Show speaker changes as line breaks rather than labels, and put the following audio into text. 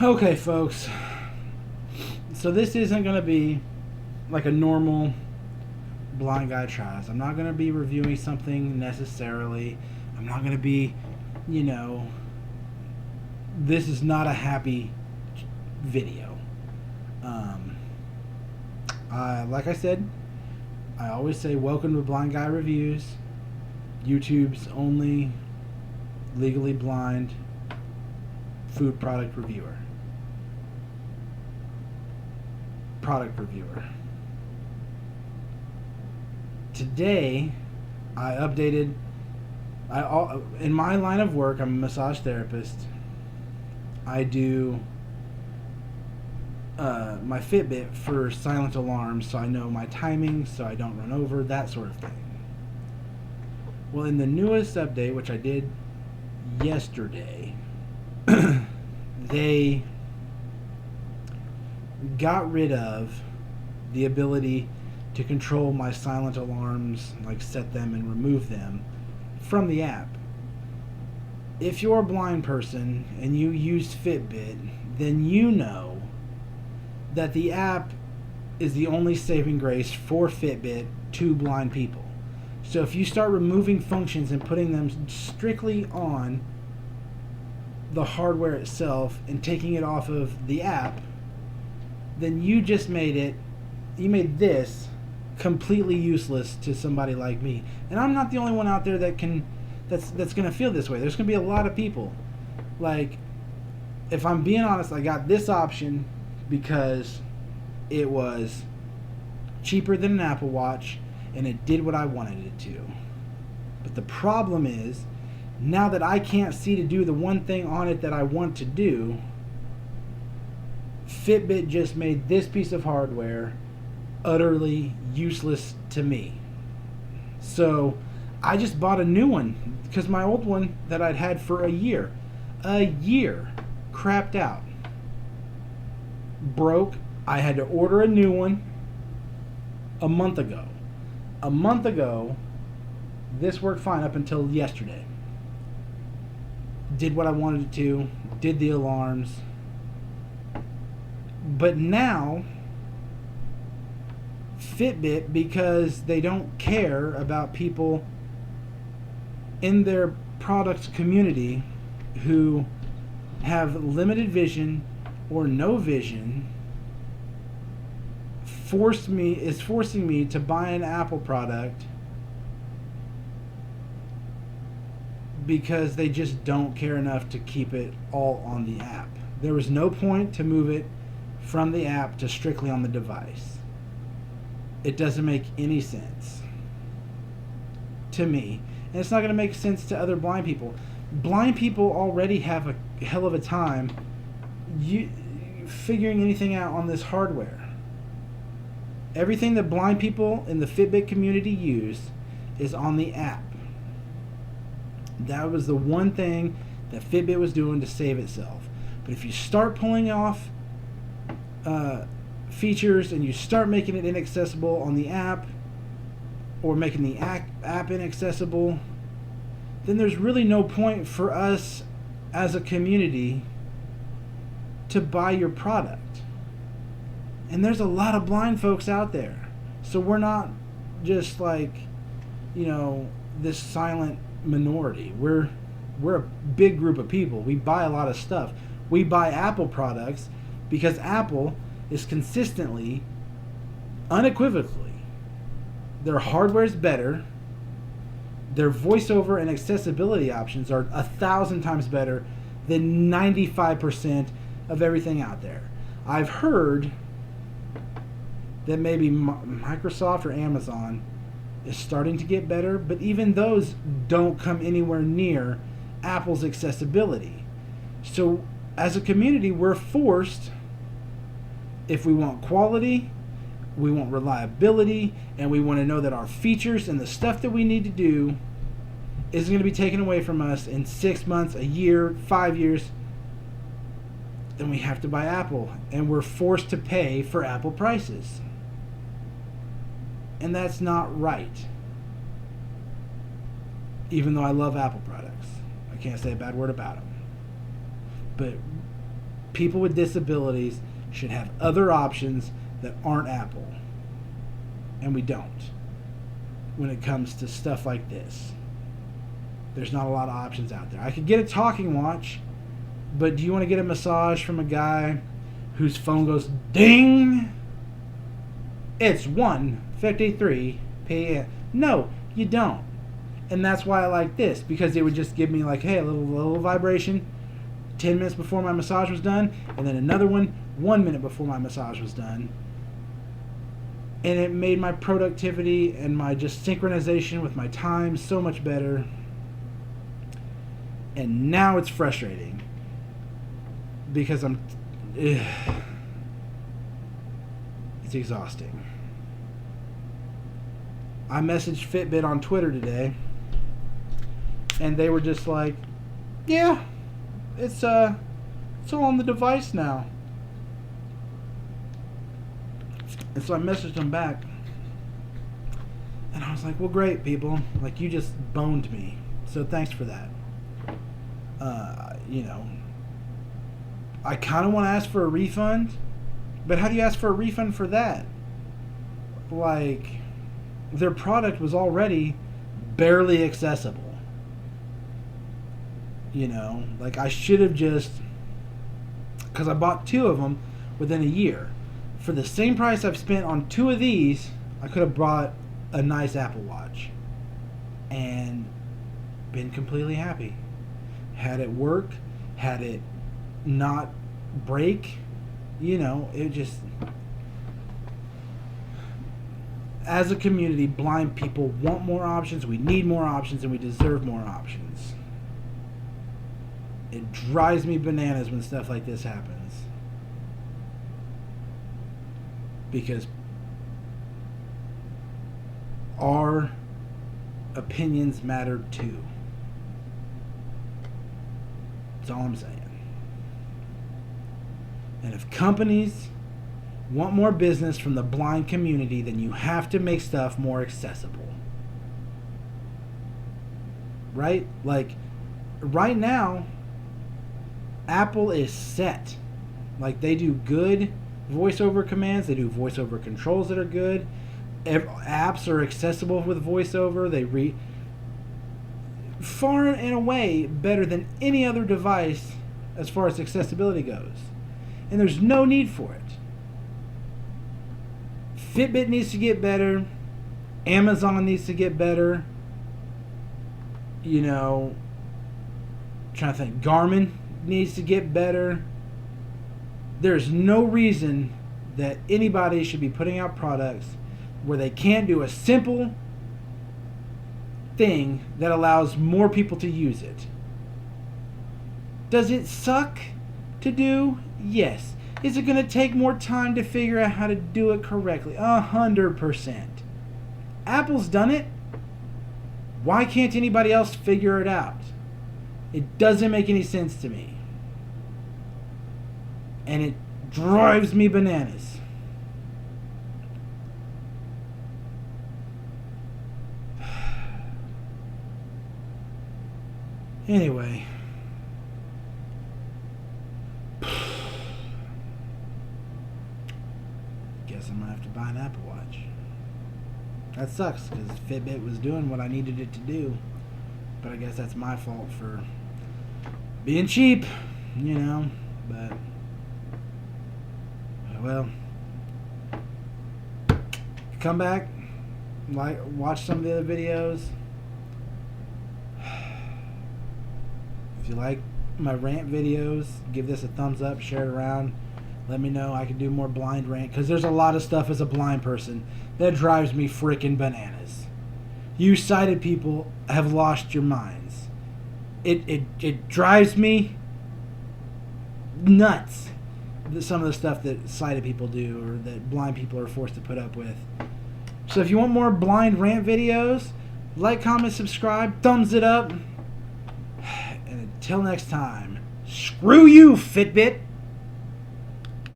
Okay, folks. So this isn't going to be like a normal blind guy tries. I'm not going to be reviewing something necessarily. I'm not going to be, you know, this is not a happy video. Like I said, I always say welcome to Blind Guy Reviews, YouTube's only legally blind food product reviewer. Today, I updated. In my line of work, I'm a massage therapist. I do my FitBit for silent alarms, so I know my timing, so I don't run over, that sort of thing. Well, in the newest update, which I did yesterday, they got rid of the ability to control my silent alarms, like set them and remove them from the app. If you're a blind person and you use Fitbit, then you know that the app is the only saving grace for Fitbit to blind people. So if you start removing functions and putting them strictly on the hardware itself and taking it off of the app, then you made this completely useless to somebody like me. And I'm not the only one out there that's going to feel this way. There's going to be a lot of people. Like, if I'm being honest, I got this option because it was cheaper than an Apple Watch and it did what I wanted it to. But the problem is, now that I can't see to do the one thing on it that I want to do, Fitbit just made this piece of hardware utterly useless to me. So I just bought a new one because my old one that I'd had for a year crapped out, broke. I had to order a new one a month ago. This worked fine up until yesterday. Did what I wanted it to, did the alarms. But now, Fitbit, because they don't care about people in their product community who have limited vision or no vision, is forcing me to buy an Apple product because they just don't care enough to keep it all on the app. There was no point to move it from the app to strictly on the device. It doesn't make any sense to me, and it's not going to make sense to other blind people. Blind people already have a hell of a time figuring anything out on this hardware. Everything that blind people in the Fitbit community use is on the app. That was the one thing that Fitbit was doing to save itself. But if you start pulling off features and you start making it inaccessible on the app, or making the app inaccessible, then there's really no point for us as a community to buy your product. And there's a lot of blind folks out there. So we're not just like, this silent minority. We're a big group of people. We buy a lot of stuff. We buy Apple products because Apple is consistently, unequivocally, their hardware is better. Their voiceover and accessibility options are 1,000 times better than 95% of everything out there. I've heard that maybe Microsoft or Amazon is starting to get better, but even those don't come anywhere near Apple's accessibility. So as a community, we're forced, if we want quality, we want reliability, and we want to know that our features and the stuff that we need to do isn't going to be taken away from us in 6 months, a year, 5 years, then we have to buy Apple, and we're forced to pay for Apple prices. And that's not right. Even though I love Apple products. I can't say a bad word about them. But people with disabilities should have other options that aren't Apple. And we don't. When it comes to stuff like this, there's not a lot of options out there. I could get a talking watch, but do you want to get a massage from a guy whose phone goes ding? It's 1:53 p.m. No, you don't. And that's why I like this, because it would just give me like, hey, a little vibration 10 minutes before my massage was done, and then another one 1 minute before my massage was done. And it made my productivity and my just synchronization with my time so much better. And now it's frustrating because it's exhausting. I messaged FitBit on Twitter today, and they were just like, yeah, it's all on the device now. And so I messaged them back, and I was like, well, great, people. Like, you just boned me, so thanks for that. I kind of want to ask for a refund, but how do you ask for a refund for that? Like, their product was already barely accessible. Like, I should have just, because I bought 2 of them within a year. For the same price I've spent on 2 of these, I could have bought a nice Apple Watch and been completely happy. Had it work, had it not break, it just... As a community, blind people want more options, we need more options, and we deserve more options. It drives me bananas when stuff like this happens. Because our opinions matter too. That's all I'm saying. And if companies want more business from the blind community, then you have to make stuff more accessible. Right? Like, right now, Apple is set. Like, they do good voiceover commands, they do voiceover controls that are good. Apps are accessible with voiceover. They read far and away better than any other device as far as accessibility goes. And there's no need for it. FitBit needs to get better. Amazon needs to get better. Trying to think. Garmin needs to get better. There's no reason that anybody should be putting out products where they can't do a simple thing that allows more people to use it. Does it suck to do? Yes. Is it going to take more time to figure out how to do it correctly? 100%. Apple's done it. Why can't anybody else figure it out? It doesn't make any sense to me. And it drives me bananas. Anyway. Guess I'm going to have to buy an Apple Watch. That sucks because Fitbit was doing what I needed it to do. But I guess that's my fault for being cheap, but... Well, come back, watch some of the other videos. If you like my rant videos, give this a thumbs up, share it around. Let me know I can do more blind rant, because there's a lot of stuff as a blind person that drives me freaking bananas. You sighted people have lost your minds. It drives me nuts. Some of the stuff that sighted people do or that blind people are forced to put up with. So if you want more blind rant videos, like, comment, subscribe, thumbs it up. And until next time, screw you, Fitbit!